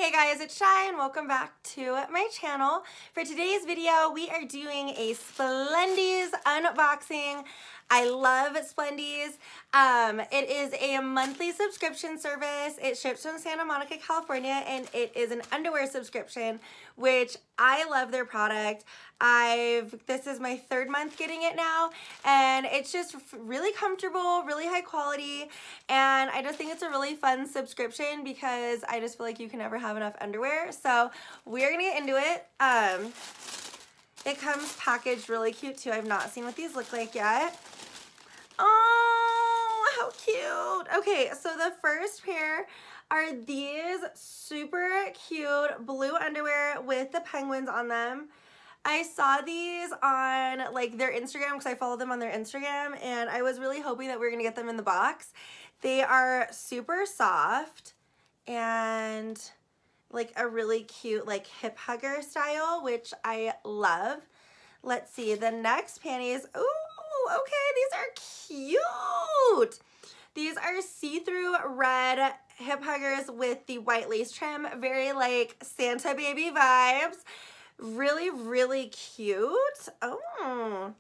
Hey guys, it's Shy and welcome back to my channel. For today's video, we are doing a Splendies unboxing. I love Splendies. It is a monthly subscription service. It ships from Santa Monica, California, and it is an underwear subscription, which I love their product. This is my third month getting it now, and it's just really comfortable, really high quality, and I just think it's a really fun subscription because I just feel like you can never have enough underwear. So we're gonna get into it. It comes packaged really cute too. I've not seen what these look like yet. Oh, how cute. Okay, so the first pair are these super cute blue underwear with the penguins on them. I saw these on like their Instagram because I follow them on their Instagram, and I was really hoping that we were gonna get them in the box. They are super soft and like a really cute like hip hugger style, which I love. Let's see, the next panties. Ooh, okay, these are cute. These are see-through red hip huggers with the white lace trim, very like Santa baby vibes. Really, really cute. Oh,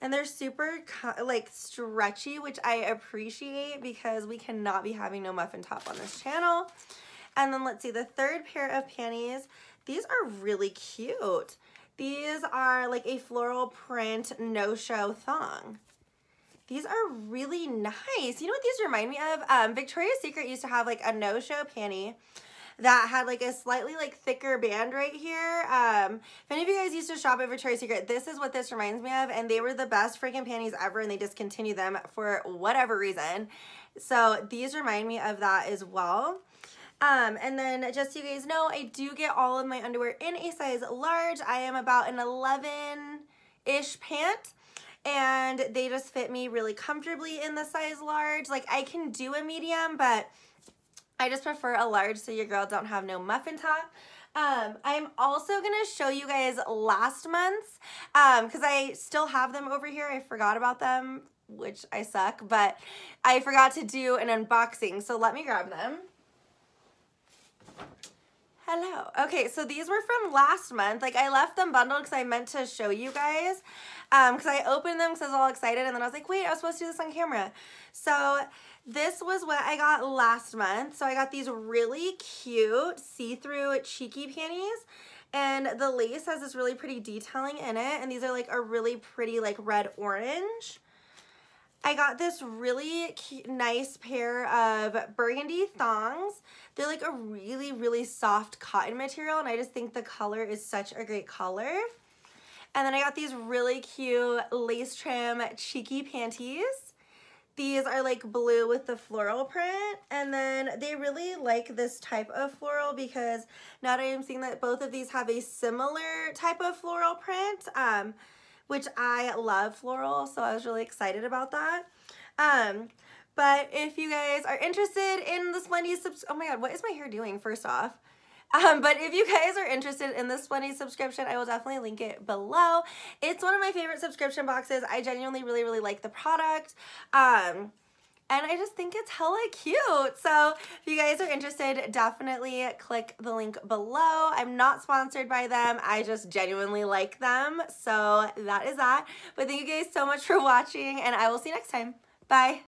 and they're super like stretchy, which I appreciate because we cannot be having no muffin top on this channel. And then let's see, the third pair of panties. These are really cute. These are like a floral print no-show thong. These are really nice. You know what these remind me of? Victoria's Secret used to have like a no-show panty that had like a slightly like thicker band right here. If any of you guys used to shop at Victoria's Secret, this is what this reminds me of, and they were the best freaking panties ever, and they discontinued them for whatever reason. So these remind me of that as well. And then just so you guys know, I do get all of my underwear in a size large. I am about an 11-ish pant, and they just fit me really comfortably in the size large. Like I can do a medium, but I just prefer a large so your girl don't have no muffin top. I'm also gonna show you guys last month's, because I still have them over here. I forgot about them, which I suck, but I forgot to do an unboxing, so let me grab them. Hello. Okay, so these were from last month. Like I left them bundled because I meant to show you guys, because I opened them because I was all excited, and then I was like, wait, I was supposed to do this on camera. So this was what I got last month. So I got these really cute see-through cheeky panties, and the lace has this really pretty detailing in it, and these are like a really pretty like red orange. I got this really nice pair of burgundy thongs. They're like a really, really soft cotton material, and I just think the color is such a great color. And then I got these really cute lace trim cheeky panties. These are like blue with the floral print, and then they really like this type of floral because now that I'm seeing that both of these have a similar type of floral print, which I love floral, so I was really excited about that. But if you guys are interested in the Splendies oh my god, what is my hair doing first off? But if you guys are interested in the Splendies subscription, I will definitely link it below. It's one of my favorite subscription boxes. I genuinely really, really like the product. And I just think it's hella cute. So if you guys are interested, definitely click the link below. I'm not sponsored by them. I just genuinely like them. So that is that. But thank you guys so much for watching, and I will see you next time. Bye.